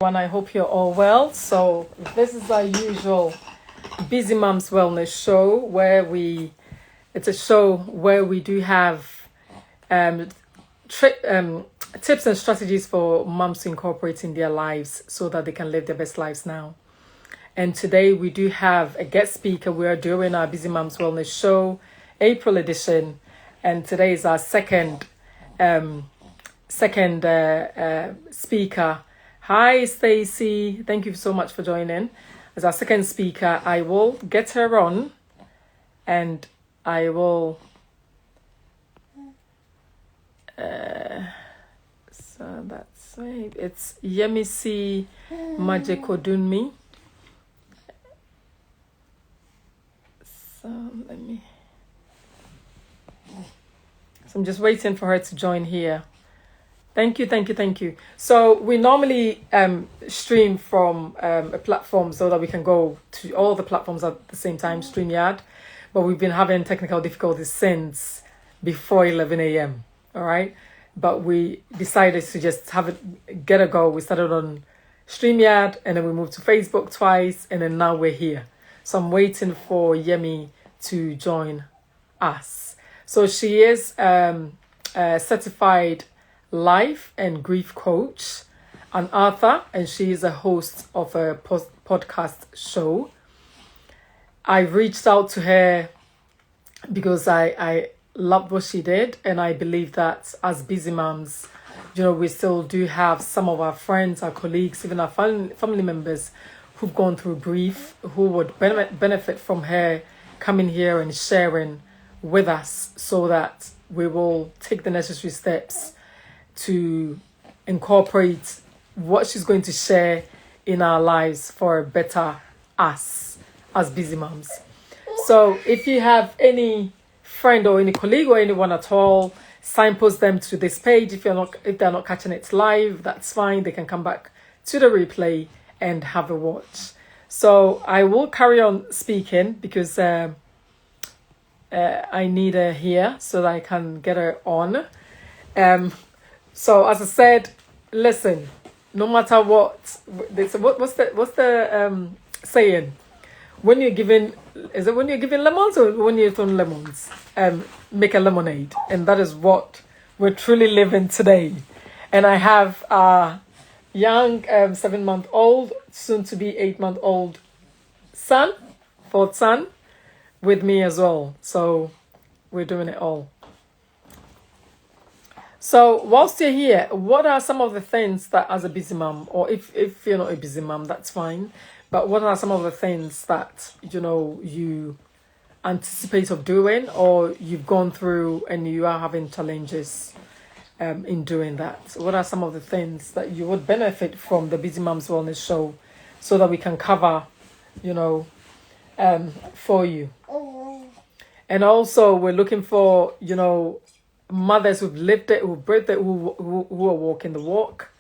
And I hope you're all well. So this is our usual Busy Moms Wellness show it's a show where we do have tips and strategies for moms to incorporate in their lives so that they can live their best lives now. And today we do have a guest speaker. We are doing our Busy Moms Wellness show, April edition, and today is our second speaker. Hi, Stacey. Thank you so much for joining. As our second speaker, I will get her on and I will... so that's right. It's Yemisi Majekodunmi. So I'm just waiting for her to join here. Thank you. So we normally stream from a platform so that we can go to all the platforms at the same time, StreamYard. But we've been having technical difficulties since before 11 a.m. All right. But we decided to just get a go. We started on StreamYard and then we moved to Facebook twice and then now we're here. So I'm waiting for Yemi to join us. So she is a certified life and grief coach, an author, and she is a host of a podcast show. I reached out to her because I loved what she did, and I believe that as busy moms, we still do have some of our friends, our colleagues, even our family members who've gone through grief, who would benefit from her coming here and sharing with us so that we will take the necessary steps to incorporate what she's going to share in our lives for a better us as busy moms. So if you have any friend or any colleague or anyone at all, signpost them to this page. If they're not catching it live, that's fine. They can come back to the replay and have a watch. So I will carry on speaking because I need her here so that I can get her on. So as I said, listen, no matter what's the saying? When you're giving lemons or when you're throwing lemons? Make a lemonade. And that is what we're truly living today. And I have a young 7-month-old, soon to be 8-month-old fourth son, with me as well. So we're doing it all. So whilst you're here, what are some of the things that as a busy mom, or if you're not a busy mom, that's fine. But what are some of the things that, you anticipate of doing or you've gone through and you are having challenges in doing that? What are some of the things that you would benefit from the Busy Moms Wellness Show so that we can cover, for you? And also we're looking for, mothers who've lived it, who've breathed it, who are walking the walk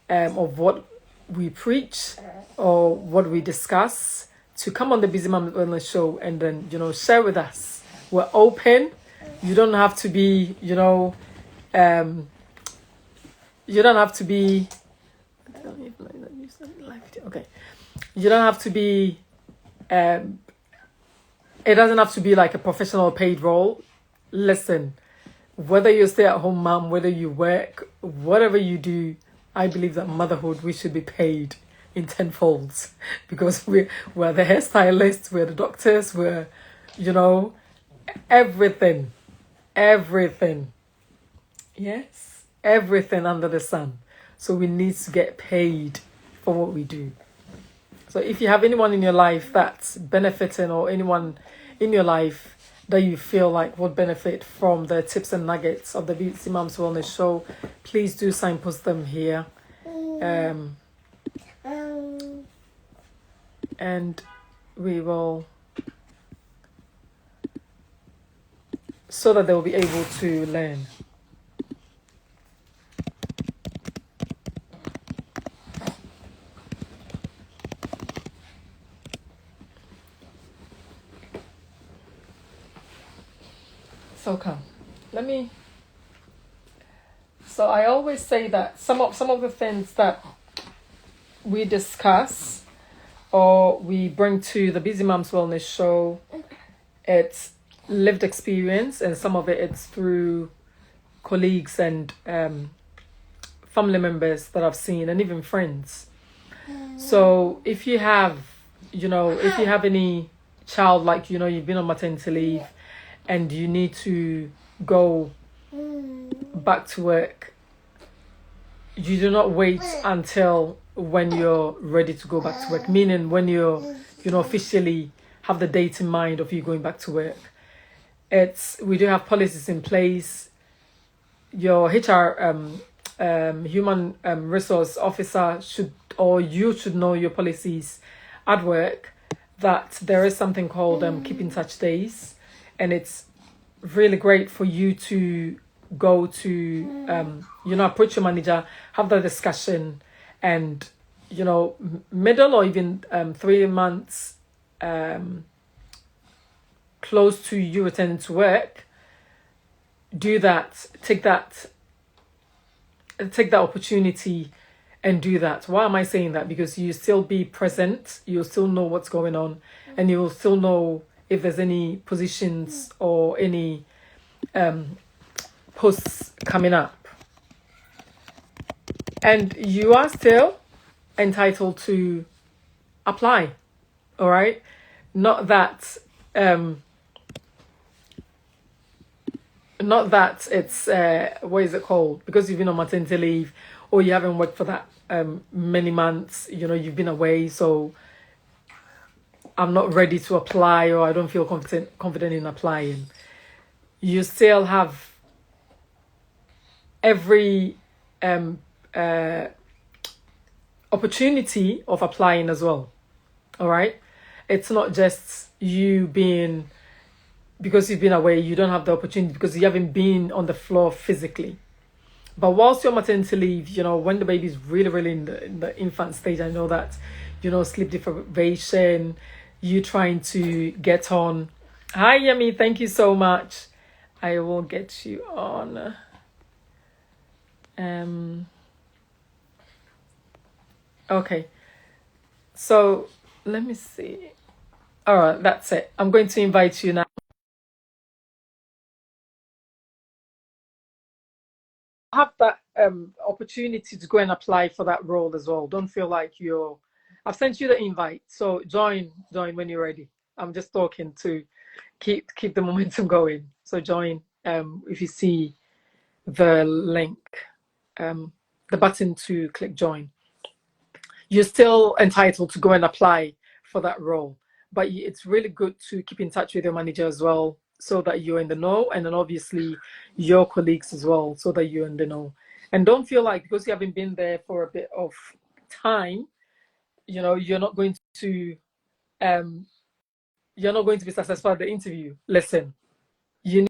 of what we preach or what we discuss, to come on the Busy Mom Wellness Show and then, share with us. We're open. You don't have to be, you don't have to be, okay. You don't have to be, it doesn't have to be like a professional paid role. Listen, whether you're a stay-at-home mom, whether you work, whatever you do, I believe that motherhood, we should be paid in tenfolds because we're the hairstylists, we're the doctors, we're, everything. Yes, everything under the sun. So we need to get paid for what we do. So if you have anyone in your life that's benefiting or anyone in your life that you feel like would benefit from the tips and nuggets of the Busy Moms Wellness Show, please do signpost them here. And we will, so that they will be able to learn. So come, so I always say that some of the things that we discuss or we bring to the Busy Moms Wellness Show, it's lived experience, and some of it's through colleagues and family members that I've seen, and even friends. So if you have, if you have any child, like, you've been on maternity leave and you need to go back to work, you do not wait until when you're ready to go back to work, meaning when you're, officially have the date in mind of you going back to work. We do have policies in place. Your HR human resource officer you should know your policies at work, that there is something called keep in touch days, and it's really great for you to go to approach your manager, have the discussion, and middle or even 3 months close to you returning to work, do that, take that opportunity and do that. Why am I saying that? Because you still be present, you'll still know what's going on, and you'll still know if there's any positions or any posts coming up. And you are still entitled to apply, all right? Not that it's what is it called, because you've been on maternity leave or you haven't worked for that many months, you've been away, so I'm not ready to apply, or I don't feel confident in applying. You still have every opportunity of applying as well, all right? It's not just you being, because you've been away, you don't have the opportunity because you haven't been on the floor physically. But whilst you're maternity leave, when the baby's really, really in the infant stage, I know that, sleep deprivation, you trying to get on. Hi, Yemi, thank you so much. I will get you on. Okay. So let me see. All right, that's it. I'm going to invite you now. Have that opportunity to go and apply for that role as well. Don't feel like I've sent you the invite, so join when you're ready. I'm just talking to keep the momentum going. So join if you see the link, the button to click join. You're still entitled to go and apply for that role, but it's really good to keep in touch with your manager as well, so that you're in the know, and then obviously your colleagues as well, so that you're in the know. And don't feel like because you haven't been there for a bit of time, you're not going to be successful at the interview. Listen, you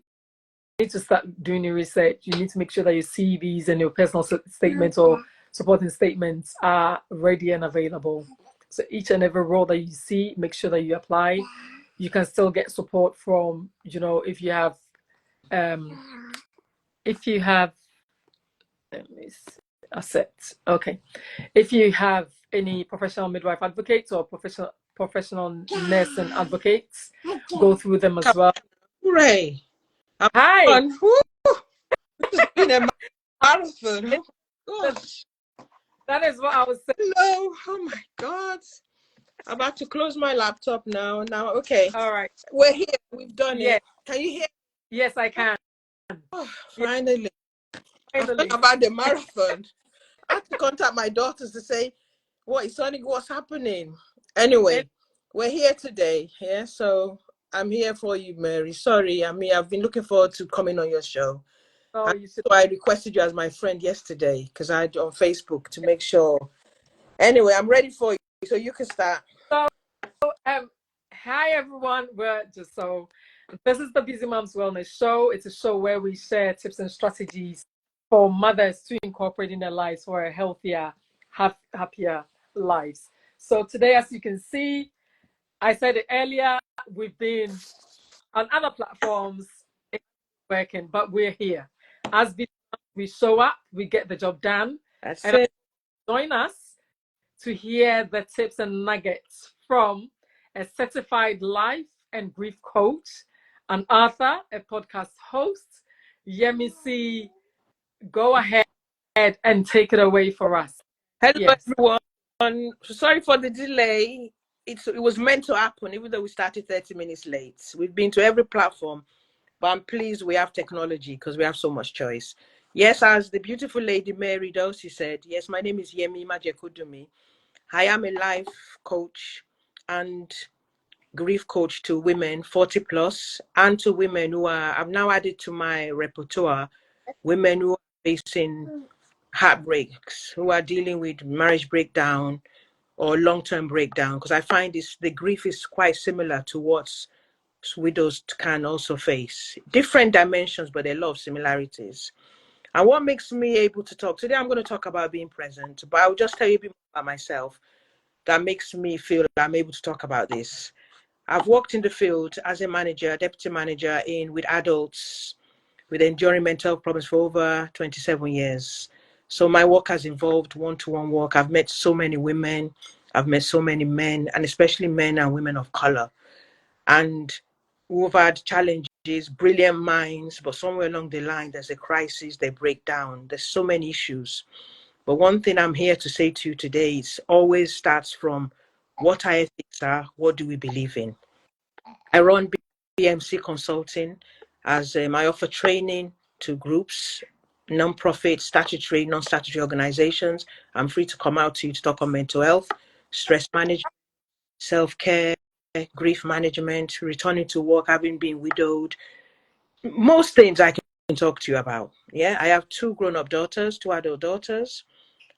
need to start doing your research. You need to make sure that your CVs and your personal statements or supporting statements are ready and available. So each and every role that you see, make sure that you apply. You can still get support from, if you have, let me see, assets. Okay. If you have any professional midwife advocates or professional nurse and advocates, go through them as well. Hooray! Hi. It's been a marathon. Oh, gosh. That is what I was saying. Hello. Oh my God. I'm about to close my laptop now. Okay. All right. We're here. We've done it. Can you hear? Yes, I can. Oh, finally. Finally. About the marathon. I had to contact my daughters to say, what's happening? Anyway, we're here today. Yeah, so I'm here for you, Mary. Sorry, I've been looking forward to coming on your show. Oh, so I requested you as my friend yesterday because I had on Facebook to make sure. Anyway, I'm ready for you, so you can start. So, hi everyone. This is the Busy Moms Wellness Show. It's a show where we share tips and strategies for mothers to incorporate in their lives for a healthier, happier lives. So today, as you can see, I said it earlier, we've been on other platforms working, but we're here. As we show up, we get the job done. That's it. Join us to hear the tips and nuggets from a certified life and grief coach, an author, a podcast host. Yemisi, go ahead and take it away for us. Hello, Yes. everyone. Sorry for the delay. It was meant to happen, even though we started 30 minutes late. We've been to every platform, but I'm pleased we have technology because we have so much choice. Yes, as the beautiful lady Mary Dosey said, yes, my name is Yemi Majekudumi. I am a life coach and grief coach to women 40 plus and to women who are, I've now added to my repertoire, women who are facing heartbreaks, who are dealing with marriage breakdown or long-term breakdown, because I find the grief is quite similar to what widows can also face. Different dimensions, but a lot of similarities. And what makes me able to talk today, I'm going to talk about being present, but I'll just tell you a bit more about myself that makes me feel that I'm able to talk about this. I've worked in the field as a manager, deputy manager with adults with enduring mental health problems for over 27 years. So my work has involved one-to-one work. I've met so many women, I've met so many men, and especially men and women of color. And who've had challenges, brilliant minds, but somewhere along the line, there's a crisis, they break down. There's so many issues. But one thing I'm here to say to you today is always starts from what our ethics are, what do we believe in? I run BMC Consulting as I offer training to groups, non-profit, statutory, non-statutory organizations. I'm free to come out to you to talk on mental health, stress management, self-care, grief management, returning to work, having been widowed. Most things I can talk to you about. Yeah, I have two grown-up daughters, two adult daughters.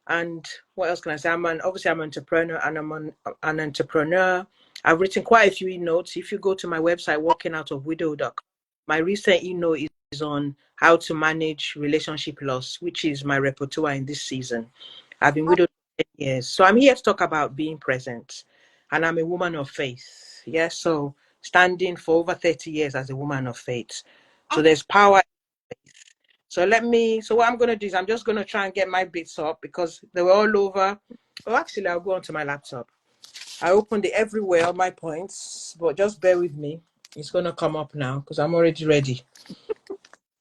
And what else can I say? Obviously I'm an entrepreneur, and I'm an entrepreneur. I've written quite a few e-notes. If you go to my website, walkingoutofwidow.com, my recent e-note is on how to manage relationship loss, which is my repertoire in this season. I've been widowed for 10 years. So I'm here to talk about being present. And I'm a woman of faith. Yes, so standing for over 30 years as a woman of faith. So there's power. So what I'm going to do is I'm just going to try and get my bits up because they were all over. Oh, actually, I'll go onto my laptop. I opened it everywhere, all my points, but just bear with me. It's going to come up now because I'm already ready.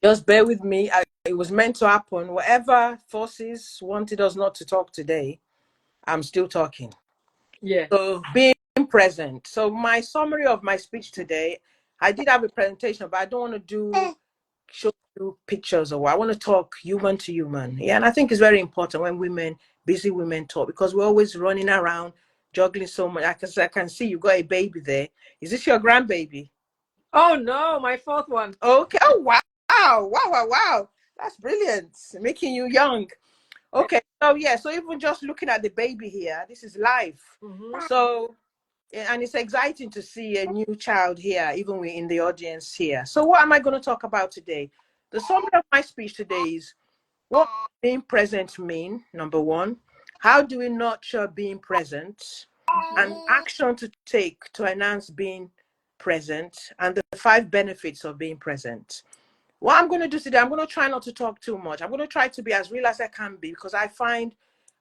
Just bear with me. It was meant to happen. Whatever forces wanted us not to talk today, I'm still talking. Yeah. So being present. So my summary of my speech today, I did have a presentation, but I don't want to show you pictures or what. I want to talk human to human. Yeah, and I think it's very important when busy women talk because we're always running around, juggling so much. I can see you got a baby there. Is this your grandbaby? Oh no, my fourth one. Okay. Oh wow. Wow. That's brilliant. Making you young. Okay. So yeah, so even just looking at the baby here, this is life. Mm-hmm. So and it's exciting to see a new child here, even in the audience here. So what am I going to talk about today? The summary of my speech today is what being present mean, number one. How do we nurture being present? And action to take to enhance being present, and the 5 benefits of being present. What I'm going to do today, I'm going to try not to talk too much. I'm going to try to be as real as I can be because I find,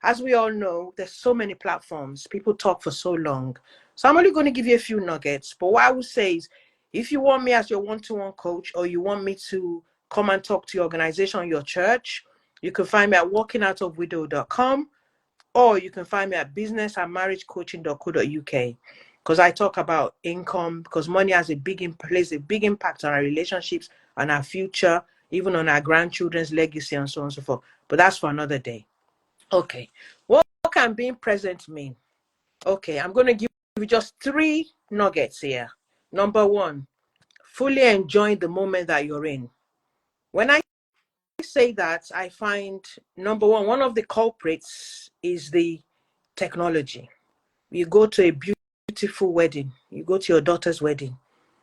as we all know, there's so many platforms. People talk for so long. So I'm only going to give you a few nuggets. But what I would say is, if you want me as your one-to-one coach or you want me to come and talk to your organization, your church, you can find me at walkingoutofwidow.com or you can find me at business and marriagecoaching.co.uk because I talk about income because money has plays a big impact on our relationships and our future, even on our grandchildren's legacy and so on and so forth. But that's for another day. Okay. What can being present mean? Okay, I'm going to give you just 3 nuggets here. Number 1, fully enjoy the moment that you're in. When I say that, I find number one of the culprits is the technology. You go to a beautiful wedding, you go to your daughter's wedding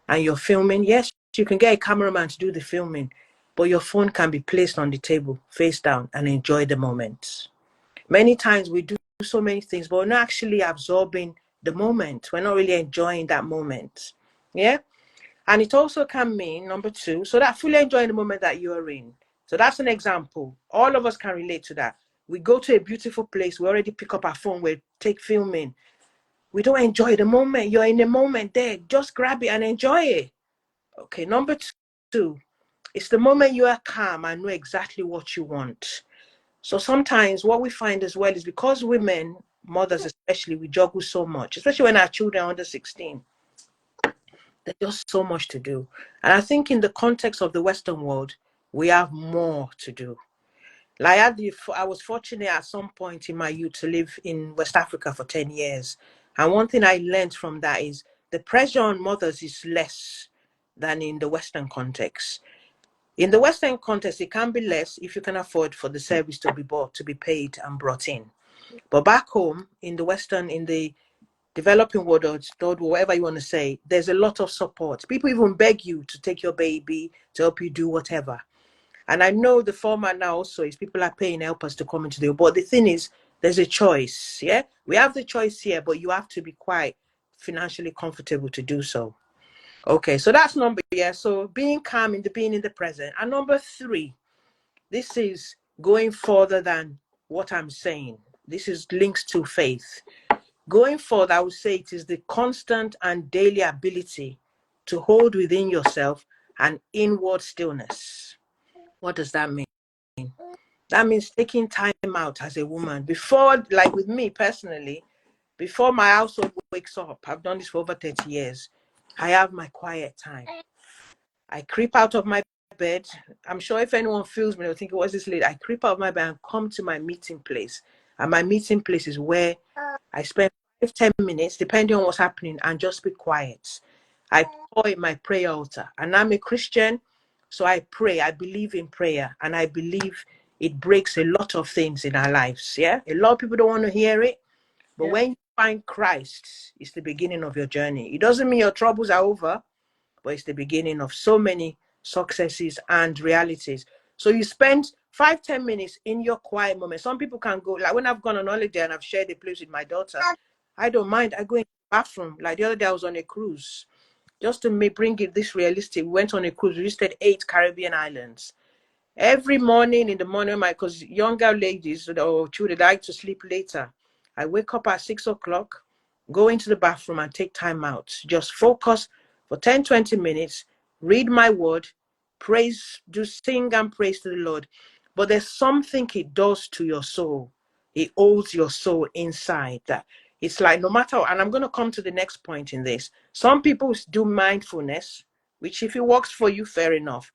and you're filming. Yes, you can get a cameraman to do the filming, but your phone can be placed on the table face down and enjoy the moment. Many times we do so many things, but we're not actually absorbing the moment. We're not really enjoying that moment. Yeah. And it also can mean, number 2, so that fully enjoying the moment that you're in. So that's an example. All of us can relate to that. We go to a beautiful place. We already pick up our phone. We take filming. We don't enjoy the moment. You're in the moment there. Just grab it and enjoy it. Okay, number two, it's the moment you are calm and know exactly what you want. So sometimes what we find as well is because women, mothers especially, we juggle so much, especially when our children are under 16. There's just so much to do. And I think in the context of the Western world, we have more to do. Like I was fortunate at some point in my youth to live in West Africa for 10 years. And one thing I learned from that is the pressure on mothers is less than in the Western context. In the Western context, it can be less if you can afford for the service to be bought, to be paid and brought in. But back home, in the developing world, or whatever you want to say, there's a lot of support. People even beg you to take your baby, to help you do whatever. And I know the format now also is people are paying helpers to come into the, but the thing is, there's a choice. Yeah, we have the choice here, but you have to be quite financially comfortable to do so. Okay, so that's number, yeah. So being calm in the being in the present. And number three, this is going further than what I'm saying. This is links to faith. Going forward, I would say it is the constant and daily ability to hold within yourself an inward stillness. What does that mean? That means taking time out as a woman before, like with me personally, before my household wakes up. I've done this for over 30 years. I have my quiet time. I creep out of my bed. I'm sure if anyone feels me, they'll think, what's this lady? I creep out of my bed and come to my meeting place. And my meeting place is where I spend 5-10 minutes, depending on what's happening, and just be quiet. I pour in my prayer altar. And I'm a Christian, so I pray. I believe in prayer. And I believe it breaks a lot of things in our lives. Yeah. A lot of people don't want to hear it. But when you find Christ, it's the beginning of your journey. It doesn't mean your troubles are over, but it's the beginning of so many successes and realities. So you spend 5-10 minutes in your quiet moment. Some people can go, like when I've gone on holiday and I've shared a place with my daughter, I don't mind. I go in the bathroom. Like the other day I was on a cruise. Just to bring it this realistic, we went on a cruise. We visited 8 Caribbean islands. Every morning in the morning, because younger ladies or children like to sleep later, I wake up at 6 o'clock, go into the bathroom and take time out. Just focus for 10-20 minutes, read my word, praise, do sing and praise to the Lord. But there's something it does to your soul. It holds your soul inside. That it's like no matter, and I'm going to come to the next point in this. Some people do mindfulness, which if it works for you, fair enough.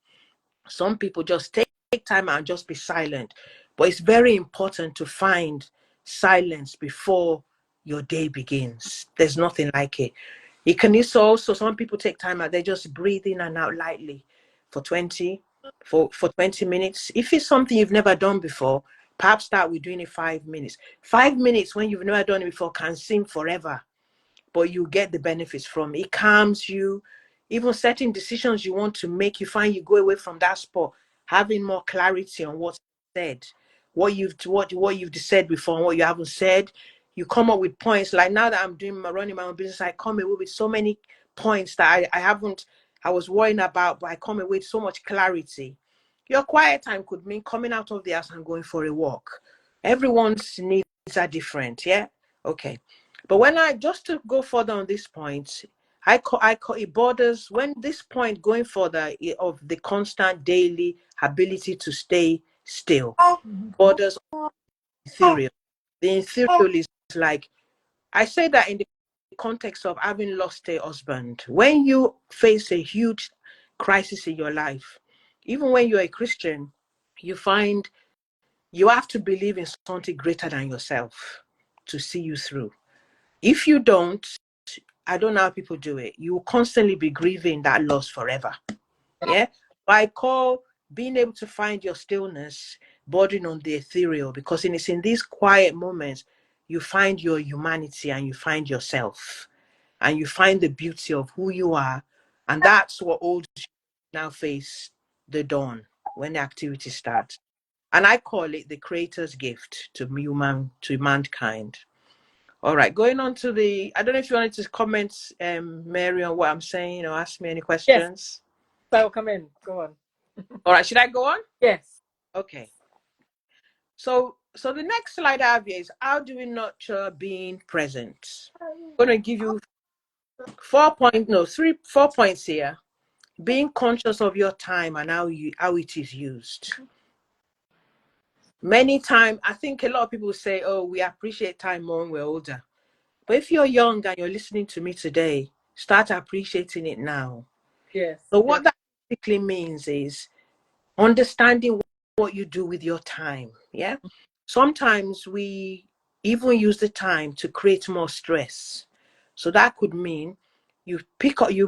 Some people just take time and just be silent. But it's very important to find silence before your day begins. There's nothing like it. It can also, some people take time out, they just breathe in and out lightly for 20 minutes. If it's something you've never done before, perhaps start with doing it 5 minutes. 5 minutes when you've never done it before can seem forever, but you get the benefits from it. It calms you. Even certain decisions you want to make, you find you go away from that spot, having more clarity on what's said, what you've said before and what you haven't said. You come up with points. Like now that I'm running my own business, I come away with so many points that I was worrying about, but I come away with so much clarity. Your quiet time could mean coming out of the house and going for a walk. Everyone's needs are different, yeah? Okay. But when just to go further on this point, I call it borders when this point going further of the constant daily ability to stay still borders ethereal. The ethereal is like, I say that in the context of having lost a husband. When you face a huge crisis in your life, even when you're a Christian, you find you have to believe in something greater than yourself to see you through. If you don't, I don't know how people do it. You will constantly be grieving that loss forever. Yeah. I call being able to find your stillness bordering on the ethereal, because it's in these quiet moments you find your humanity and you find yourself and you find the beauty of who you are. And that's what holds you now face the dawn when the activity starts. And I call it the creator's gift to mankind. All right, going on to I don't know if you wanted to comment, Mary, on what I'm saying or ask me any questions. Yes, I'll come in. Go on. All right, should I go on? Yes. Okay. So So the next slide I have here is how do we nurture being present? I'm going to give you 4 points here. Being conscious of your time and how it is used. Many times, I think a lot of people say, oh, we appreciate time more when we're older. But if you're young and you're listening to me today, start appreciating it now. Yes. So what that basically means is understanding what you do with your time. Yeah. Sometimes we even use the time to create more stress. So that could mean you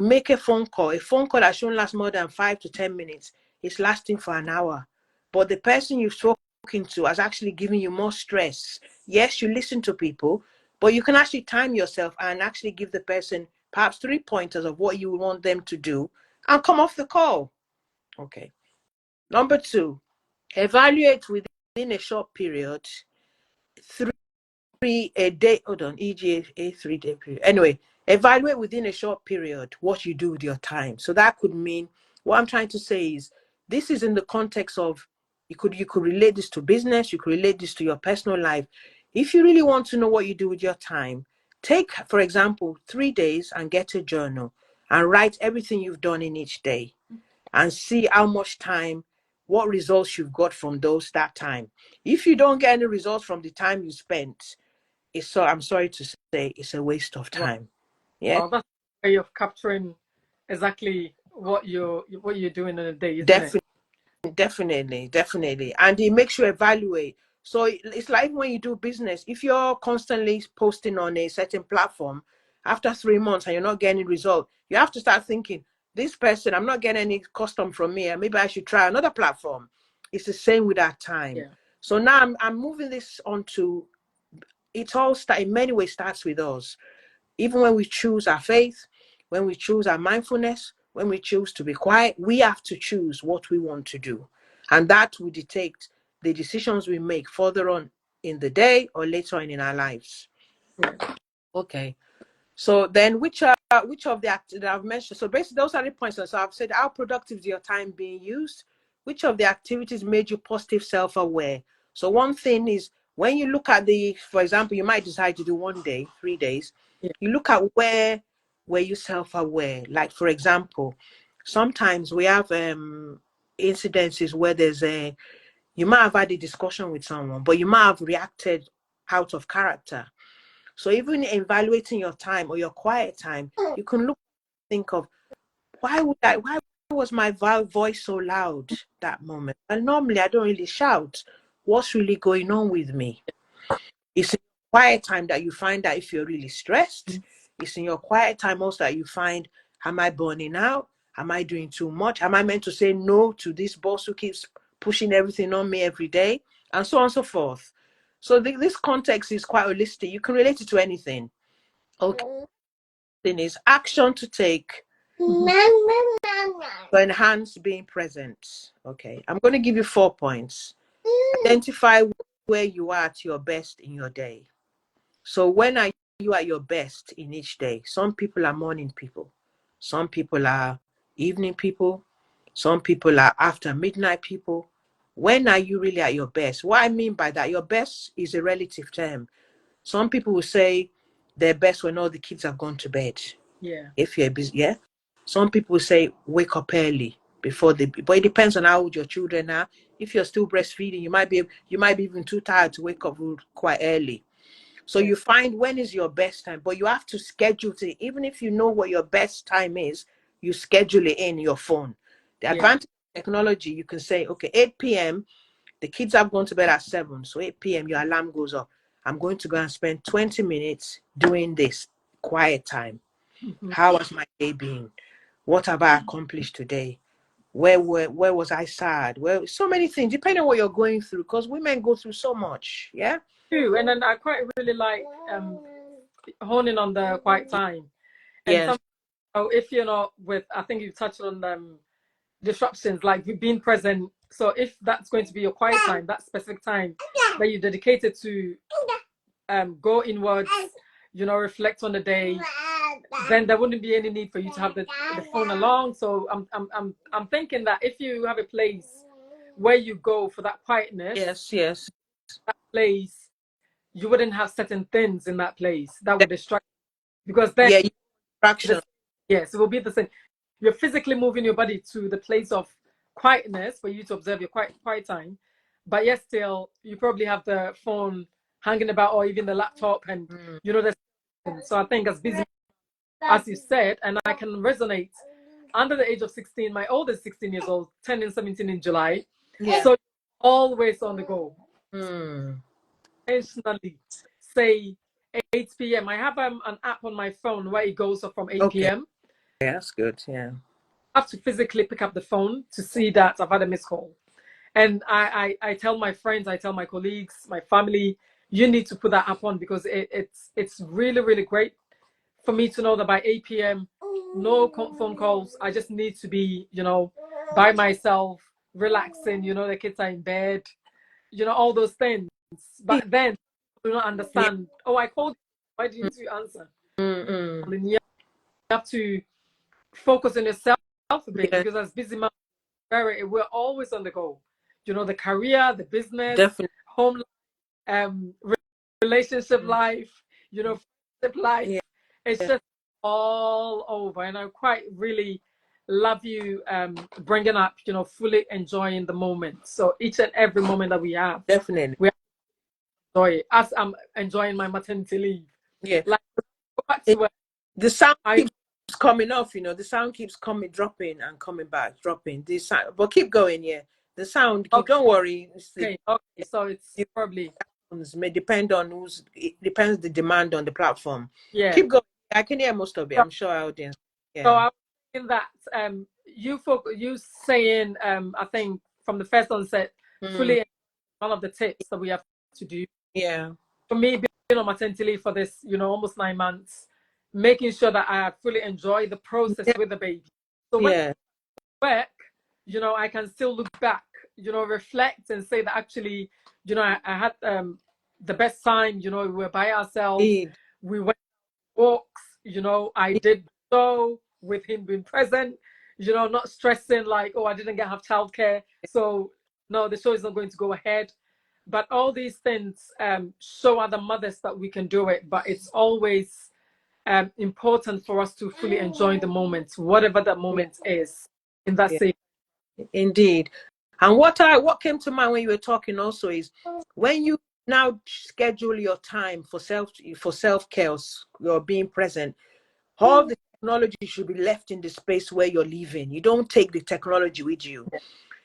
make a phone call that shouldn't last more than 5 to 10 minutes. It's lasting for an hour. But the person you've spoken to has actually given you more stress. Yes, you listen to people, but you can actually time yourself and actually give the person perhaps 3 pointers of what you want them to do and come off the call. Okay. Number 2, evaluate within a short period. 3 a day, hold on, e.g. a 3-day period. Anyway, evaluate within a short period what you do with your time. So that could mean, what I'm trying to say is, this is in the context of, you could relate this to business, you could relate this to your personal life. If you really want to know what you do with your time, take, for example, 3 days and get a journal and write everything you've done in each day and see how much time, what results you've got from that time. If you don't get any results from the time you spent, I'm sorry to say, it's a waste of time. Yeah. Well, that's a way of capturing exactly what you're doing in a day, isn't Definitely, it? definitely. And it makes you evaluate. So it's like when you do business, if you're constantly posting on a certain platform, after 3 months and you're not getting result, you have to start thinking, this person, I'm not getting any custom from here. Maybe I should try another platform. It's the same with that time. Yeah. So now I'm moving this on to, it all in many ways starts with us. Even when we choose our faith, when we choose our mindfulness, when we choose to be quiet, we have to choose what we want to do. And that will dictate the decisions we make further on in the day or later on in our lives. Yeah. Okay. So then which of the that I've mentioned, so basically those are the points. So I've said, how productive is your time being used? Which of the activities made you positive self-aware? So one thing is, when you look at for example, you might decide to do 1 day, 3 days. Yeah. You look at where were you self-aware? Like, for example, sometimes we have incidences where you might have had a discussion with someone, but you might have reacted out of character. So even evaluating your time or your quiet time, you can think of, why was my voice so loud that moment? And normally I don't really shout. What's really going on with me? It's in quiet time that you find that if you're really stressed. It's in your quiet time also that you find, am I burning out? Am I doing too much? Am I meant to say no to this boss who keeps pushing everything on me every day? And so on and so forth. So this context is quite holistic. You can relate it to anything. Okay. Thing is action to take to enhance being present. Okay. I'm going to give you 4 points. Identify where you are at your best in your day. So when are you at your best in each day? Some people are morning people. Some people are evening people. Some people are after midnight people. When are you really at your best? What I mean by that, your best is a relative term. Some people will say they're best when all the kids have gone to bed. Yeah. If you're busy, yeah. Some people say wake up early but it depends on how old your children are. If you're still breastfeeding, you might be even too tired to wake up quite early. So you find when is your best time, but you have to schedule it. Even if you know what your best time is, you schedule it in your phone. The advantage of technology, you can say, okay, 8 p.m., the kids have gone to bed at 7. So 8 p.m., your alarm goes off. I'm going to go and spend 20 minutes doing this quiet time. How has my day been? What have I accomplished today? Where was I sad? Well, so many things, depending on what you're going through, because women go through so much. Yeah. True. And then I quite really like honing on the quiet time. And if you're not with, I think you touched on disruptions, like being present. So if that's going to be your quiet time, that specific time that you dedicated to go inwards, reflect on the day, then there wouldn't be any need for you to have the phone along. So I'm thinking that if you have a place where you go for that quietness, yes, place, you wouldn't have certain things in that place that would distract you, because then Yeah, distraction. yes, it will be the same. You're physically moving your body to the place of quietness for you to observe your quiet time, but yet still you probably have the phone hanging about, or even the laptop, and you know, so I think as busy as you said, and I can resonate. Under the age of 16, my oldest 16 years old, turning 17 in July. Yeah. So always on the go. Mm. Intentionally say 8 p.m. I have an app on my phone where it goes up from 8 Okay. p.m. Yeah, that's good. Yeah. I have to physically pick up the phone to see that I've had a missed call. And I tell my friends, I tell my colleagues, my family, you need to put that app on, because it's really, really great for me to know that by 8 p.m., no phone calls. I just need to be, you know, by myself, relaxing. You know, the kids are in bed, you know, all those things. But then you don't understand. Yeah. Oh, I called. Why didn't you answer? And you have to focus on yourself a bit, because as busy moms, we're always on the go. You know, the career, the business, Definitely. home, relationship life, you know, friendship life. Yeah. It's just all over. And I quite really love you bringing up, you know, fully enjoying the moment. So each and every moment that we have, Definitely, we enjoy it. As I'm enjoying my maternity leave. Yeah. Like, go back to the sound keeps coming off, you know, the sound keeps dropping and coming back, dropping. The sound, but keep going, yeah. The sound, don't worry. Okay, so it's probably may depend on it depends the demand on the platform. Yeah. Keep going. I can hear most of it. I'm sure our audience. Yeah. So I was thinking that you saying I think from the first onset, fully one of the tips that we have to do. Yeah. For me, being on maternity leave for this, you know, almost 9 months, making sure that I fully enjoy the process with the baby. So when I work, you know, I can still look back, you know, reflect and say that actually, you know, I had the best time, you know, we were by ourselves. We went walks, you know, I did so with him being present, you know, not stressing like, oh, I didn't have childcare, so no, the show is not going to go ahead. But all these things show other mothers that we can do it. But it's always important for us to fully enjoy the moment, whatever that moment is in that same. Indeed. And what came to mind when you were talking also is when you now schedule your time for self-care or being present, all the technology should be left in the space where you're living. You don't take the technology with you.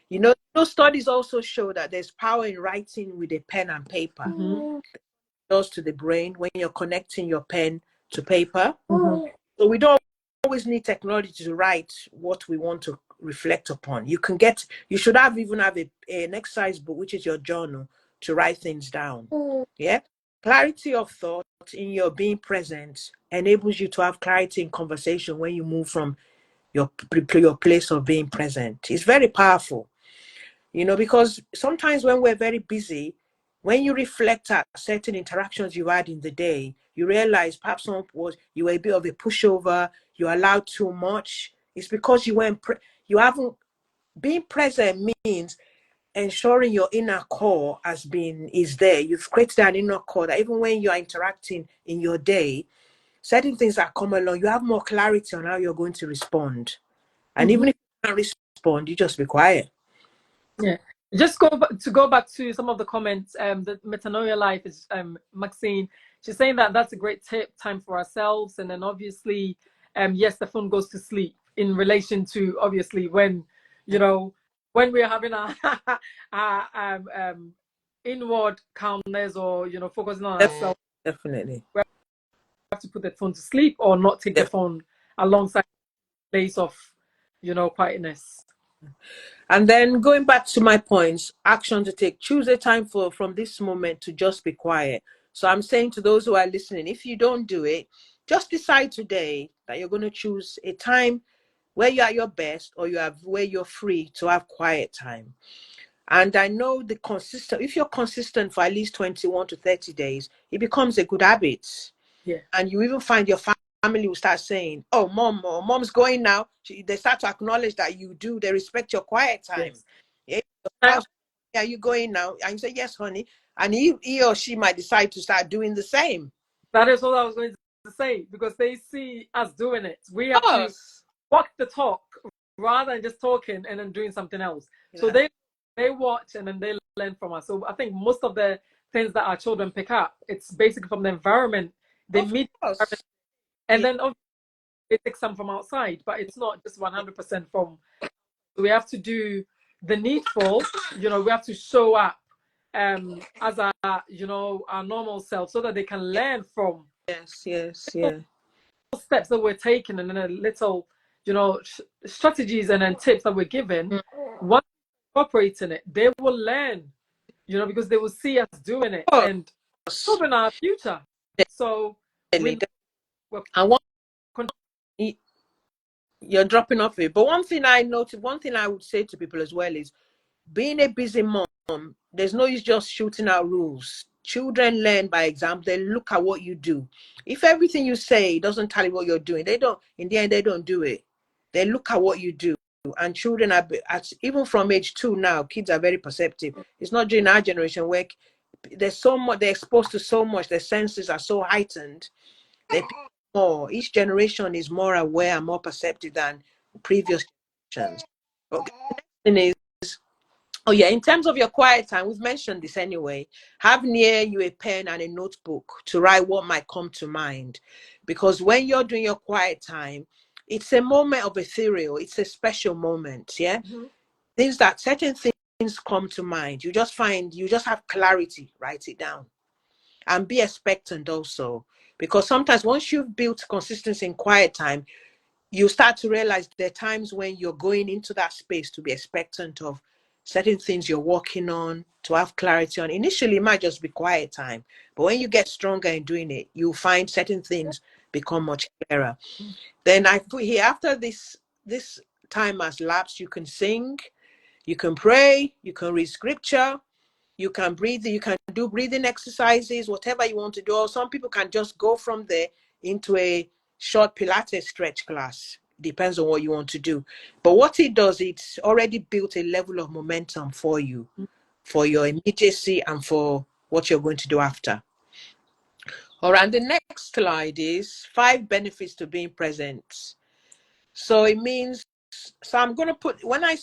You know, those studies also show that there's power in writing with a pen and paper. It does to the brain when you're connecting your pen to paper. So we don't always need technology to write what we want to reflect upon. You should even have an exercise book, which is your journal, to write things down. Yeah. Clarity of thought in your being present enables you to have clarity in conversation when you move from your place of being present. It's very powerful, you know, because sometimes when we're very busy, when you reflect at certain interactions you had in the day, you realize perhaps you were a bit of a pushover, you allowed too much. It's because you haven't being present means ensuring your inner core is there. You've created an inner core that even when you're interacting in your day, certain things that come along, you have more clarity on how you're going to respond. And even if you can't respond, you just be quiet. Yeah. Just go back to some of the comments. The Metanoia Life is Maxine. She's saying that that's a great time for ourselves, and then obviously, yes, the phone goes to sleep in relation to obviously when, you know, when we're having our inward calmness, or you know, focusing on ourselves. Definitely, we have to put the phone to sleep or not take the phone alongside the place of, you know, quietness. And then going back to my points, action to take. Choose a time from this moment to just be quiet. So I'm saying to those who are listening, if you don't do it, just decide today that you're going to choose a time where you're at your best, or where you're free to have quiet time. And I know if you're consistent for at least 21 to 30 days, it becomes a good habit. Yeah. And you even find your family will start saying, oh, mom's going now. They start to acknowledge that they respect your quiet time. Yes. Yeah, you going now? And you say, yes, honey. and he or she might decide to start doing the same. That is what I was going to say, because they see us doing it. We have to Yes. walk the talk rather than just talking and then doing something else. So they watch and then they learn from us. So I think most of the things that our children pick up, it's basically from the environment they Of meet, course. and then obviously they take some from outside, but it's not just 100% from. We have to do the needful. You know, we have to show up as our, you know, our normal self, so that they can learn from steps that we're taking, and then a little, you know, strategies and then tips that we're given. Once incorporating it, they will learn, you know, because they will see us doing it, and children our future. So we, and you're dropping off it. But one thing I noticed, one thing I would say to people as well is, being a busy mom, there's no use just shooting out rules. Children learn by example. They look at what you do. If everything you say doesn't tell you what you're doing, they don't, in the end, they don't do it. They look at what you do. And children are, even from age 2 now, kids are very perceptive. It's not during our generation where there's so much, they're exposed to so much, their senses are so heightened. They pick more. Each generation is more aware and more perceptive than previous generations. Okay. The next thing is, oh yeah, in terms of your quiet time, we've mentioned this anyway. Have near you a pen and a notebook to write what might come to mind. Because when you're doing your quiet time, it's a moment of ethereal. It's a special moment, yeah? Things that certain things come to mind. You just have clarity, write it down. And be expectant also. Because sometimes once you've built consistency in quiet time, you start to realize there are times when you're going into that space to be expectant of certain things you're working on, to have clarity on. Initially, it might just be quiet time, but when you get stronger in doing it, you'll find certain things become much clearer. Then I put here, after this time has lapsed, you can sing, you can pray, you can read scripture, you can breathe, you can do breathing exercises, whatever you want to do. Or some people can just go from there into a short Pilates stretch class. Depends on what you want to do. But what it does, it's already built a level of momentum for you, for your immediacy and for what you're going to do after. All right, the next slide is 5 benefits to being present. So it means, so I'm going to put, when I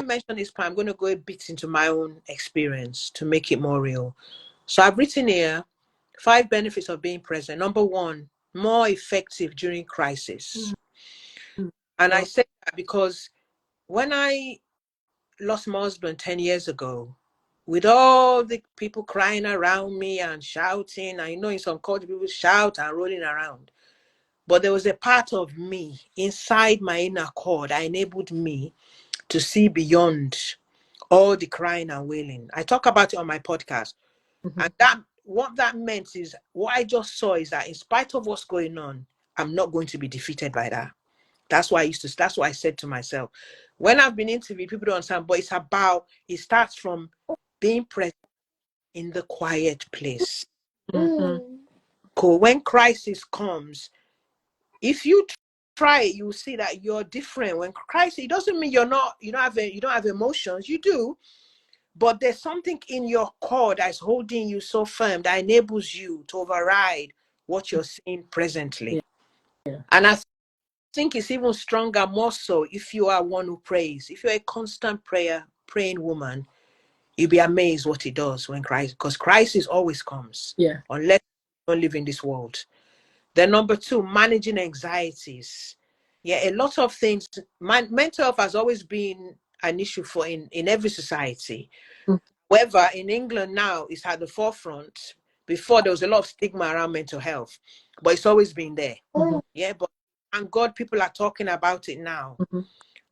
mention this part, I'm going to go a bit into my own experience to make it more real. So I've written here 5 benefits of being present. Number 1, more effective during crisis. And I say that because when I lost my husband 10 years ago, with all the people crying around me and shouting, I know in some culture people shout and rolling around, but there was a part of me inside my inner core that enabled me to see beyond all the crying and wailing. I talk about it on my podcast. And that, what that meant is, what I just saw is that in spite of what's going on, I'm not going to be defeated by that. That's why that's what I said to myself. When I've been interviewed, people don't understand, but it starts from being present in the quiet place. When crisis comes, if you try it, you will see that you're different. When crisis, it doesn't mean you don't have emotions. You do, but there's something in your core that's holding you so firm that enables you to override what you're seeing presently. And I think it's even stronger, more so if you are one who prays. If you're a constant praying woman, you'll be amazed what it does when crisis, because crisis always comes. Unless you don't live in this world. Then number 2, managing anxieties. A lot of things. Mental health has always been an issue in every society. However, in England now, it's at the forefront. Before, there was a lot of stigma around mental health, but it's always been there. But thank God people are talking about it now,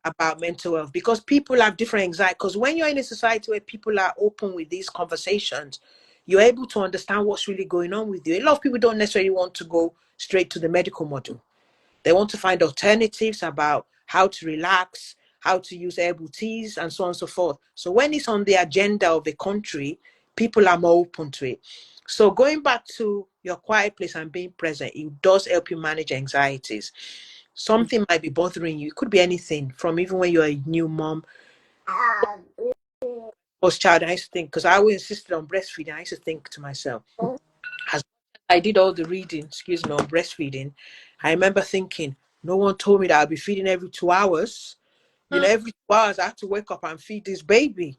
about mental health, because people have different anxiety. Because when you're in a society where people are open with these conversations, you're able to understand what's really going on with you. A lot of people don't necessarily want to go straight to the medical model. They want to find alternatives about how to relax, how to use herbal teas, and so on and so forth. So when it's on the agenda of the country, people are more open to it. So going back to your quiet place and being present, it does help you manage anxieties. Something might be bothering you. It could be anything, from even when you're a new mom. first child, I used to think, because I always insisted on breastfeeding, I used to think to myself, as I did all the reading, on breastfeeding, I remember thinking, no one told me that I'll be feeding every 2 hours. Every 2 hours I have to wake up and feed this baby.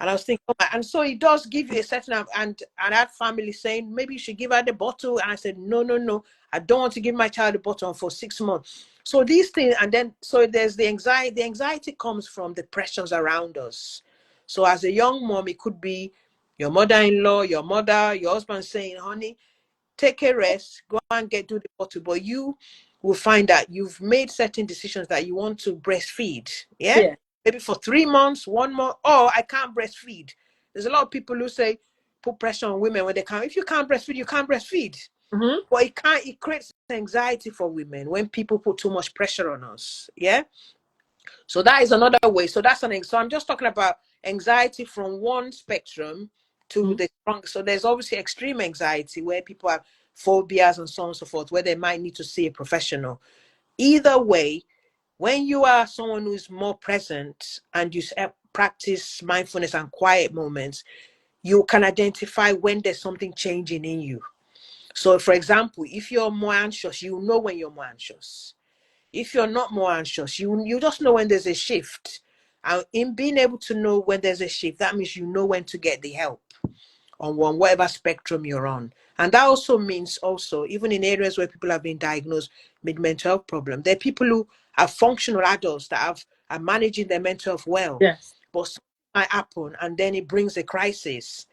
And I was thinking, and so it does give you a certain, and I had family saying, maybe you should give her the bottle. And I said, no, no, no, I don't want to give my child a bottle for 6 months. So these things, and then, so there's the anxiety. The anxiety comes from the pressures around us. So as a young mom, it could be your mother-in-law, your mother, your husband saying, honey, take a rest, go and do the bottle. But you will find that you've made certain decisions that you want to breastfeed. Yeah. Maybe for 3 months, 1 month, or I can't breastfeed. There's a lot of people who say put pressure on women when they can't. If you can't breastfeed, you can't breastfeed. But it creates anxiety for women when people put too much pressure on us. Yeah. So that is another way. So so I'm just talking about anxiety from one spectrum to the strong. So there's obviously extreme anxiety where people have phobias and so on and so forth, where they might need to see a professional. Either way, when you are someone who's more present and you practice mindfulness and quiet moments, you can identify when there's something changing in you. So for example, if you're more anxious, you know when you're more anxious. If you're not more anxious, you just know when there's a shift. And in being able to know when there's a shift, that means you know when to get the help on whatever spectrum you're on. And that also means even in areas where people have been diagnosed with mental health problems, there are people who are functional adults that are managing their mental health well. Yes. But something might happen and then it brings a crisis.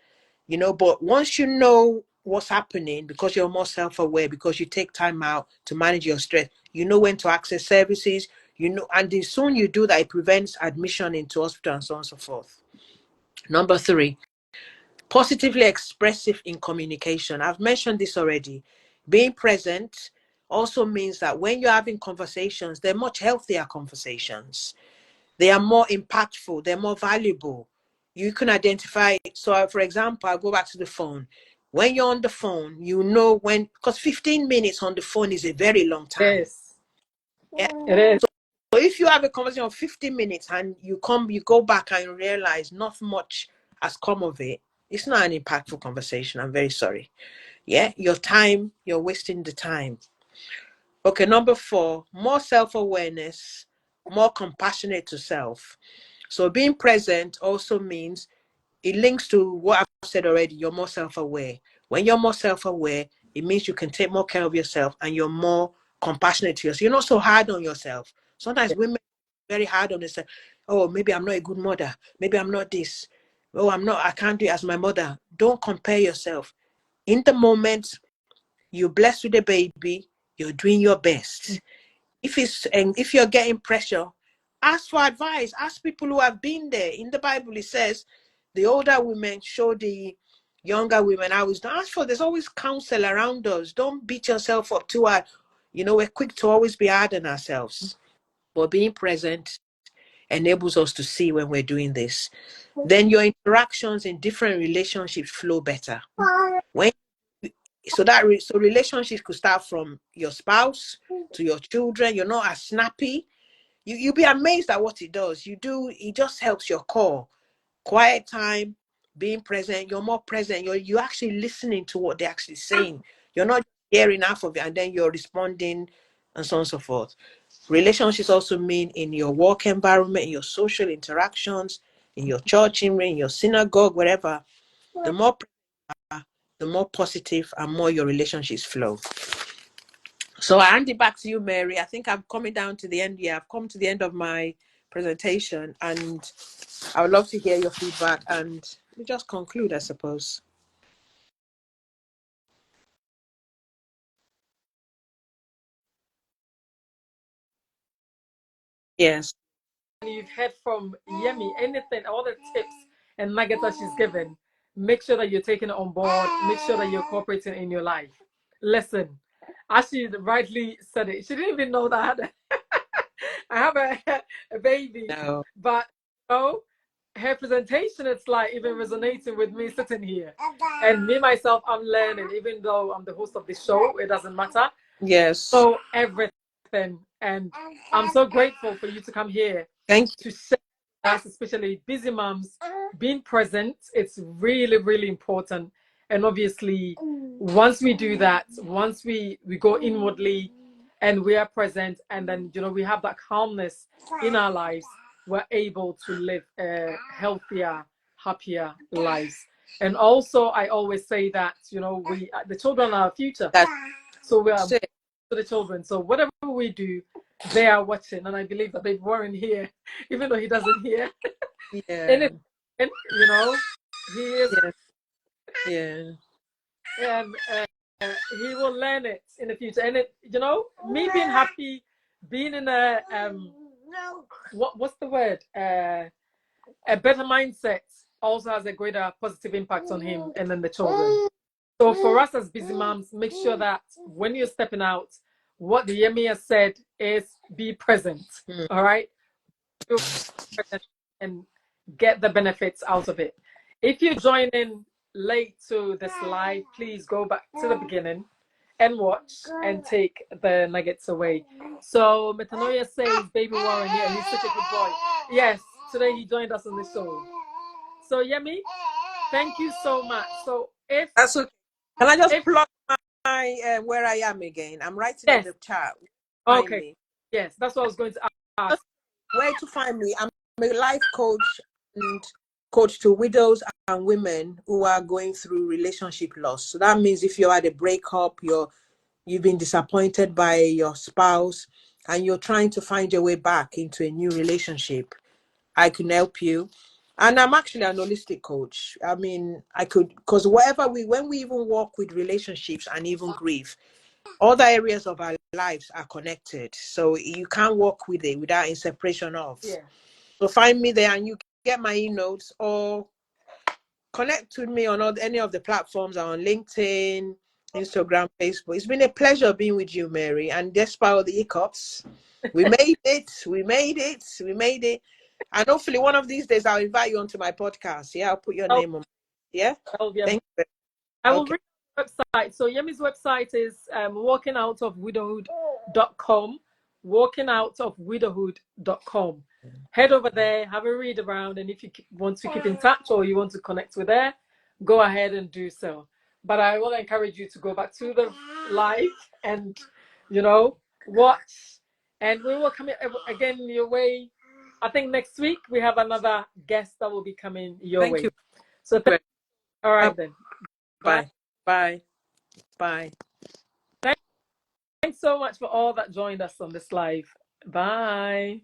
But once you know what's happening, because you're more self-aware, because you take time out to manage your stress, you know when to access services, and the soon you do that, it prevents admission into hospital and so on and so forth. Number 3, positively expressive in communication. I've mentioned this already. Being present also means that when you're having conversations, they're much healthier conversations. They are more impactful. They're more valuable. You can identify. So, for example, I'll go back to the phone. When you're on the phone, you know when, because 15 minutes on the phone is a very long time. Yes. Yeah. It is. So if you have a conversation of 15 minutes and you go back and realize not much has come of it, it's not an impactful conversation. I'm very sorry. Yeah. You're wasting the time. Okay. Number 4, more self-awareness, more compassionate to self. So being present also means it links to what I've said already. You're more self-aware. When you're more self-aware, it means you can take more care of yourself and you're more compassionate to yourself. You're not so hard on yourself. Sometimes women are very hard on themselves. Oh, maybe I'm not a good mother. Maybe I'm not this. Oh, I can't do it as my mother. Don't compare yourself. In the moment, you're blessed with a baby, you're doing your best. If you're getting pressure, ask for advice. Ask people who have been there. In the Bible, it says the older women show the younger women how it's done. There's always counsel around us. Don't beat yourself up too hard. We're quick to always be hard on ourselves. But being present enables us to see when we're doing this. Then your interactions in different relationships flow better. So relationships could start from your spouse to your children. You're not as snappy. You'll be amazed at what it does. It just helps your core. Quiet time, being present, you're more present. You're actually listening to what they're actually saying. You're not hearing half of it and then you're responding and so on and so forth. Relationships also mean in your work environment, in your social interactions, in your church, in your synagogue, wherever. The more positive and more your relationships flow. So I hand it back to you, Mary. I think I'm coming down to the end. Yeah, I've come to the end of my presentation and I would love to hear your feedback and we just conclude, I suppose. Yes. And you've heard from Yemi, anything, all the tips and nuggets that she's given, make sure that you're taking it on board. Make sure that you're cooperating in your life. Listen, as she rightly said it, she didn't even know that I have a baby. No. But her presentation, it's like even resonating with me sitting here. And me, myself, I'm learning, even though I'm the host of the show, it doesn't matter. Yes. So everything. And I'm so grateful for you to come here. Thank you. To share us, especially busy moms, being present, it's really, really important. And obviously, once we do that, once we go inwardly and we are present, and then, you know, we have that calmness in our lives, we're able to live healthier, happier lives. And also, I always say that, you know, the children are our future. So we are to the children. So whatever we do, they are watching. And I believe that Baby Warren here, even though he doesn't hear. Yeah. And you know, he is. Yeah. And he will learn it in the future. And you know, me being happy, being in a what's the word? A better mindset also has a greater positive impact on him and then the children. So for us as busy moms, make sure that when you're stepping out, what the Yemi has said is be present. All right, be present and get the benefits out of it. If you join in late to this live, please go back to the beginning and watch and take the nuggets away. So Metanoia says, Baby Warren, yeah, he's such a good boy. Yes, today he joined us on the show. So Yemi, thank you so much. So if that's okay, can I just plug my where I am again? I'm writing in the chat. Okay. Me. Yes, that's what I was going to ask. Where to find me? I'm a life coach and coach to widows and women who are going through relationship loss. So that means if you're at a breakup, you've been disappointed by your spouse, and you're trying to find your way back into a new relationship, I can help you. And I'm actually an holistic coach. I mean, I could, because when we even work with relationships and even grief, other areas of our lives are connected. So you can't work with it without a separation of. Yeah. So find me there and you get my e-notes, or connect with me on any of the platforms, on LinkedIn, Instagram, Facebook. It's been a pleasure being with you, Mary. And despite all the hiccups, we made it. We made it. And hopefully one of these days I'll invite you onto my podcast. Yeah, I'll put your name on. Yeah? Thank you. I will read the website. So Yemi's website is walkingoutofwidowhood.com. Walkingoutofwidowhood.com. Head over there, have a read around, and if you want to keep in touch or you want to connect with her, go ahead and do so. But I will encourage you to go back to the live and, you know, watch. And we will come again your way. I think next week we have another guest that will be coming your way. Thank you. So all right then. Bye. Bye. Bye. Thanks so much for all that joined us on this live. Bye.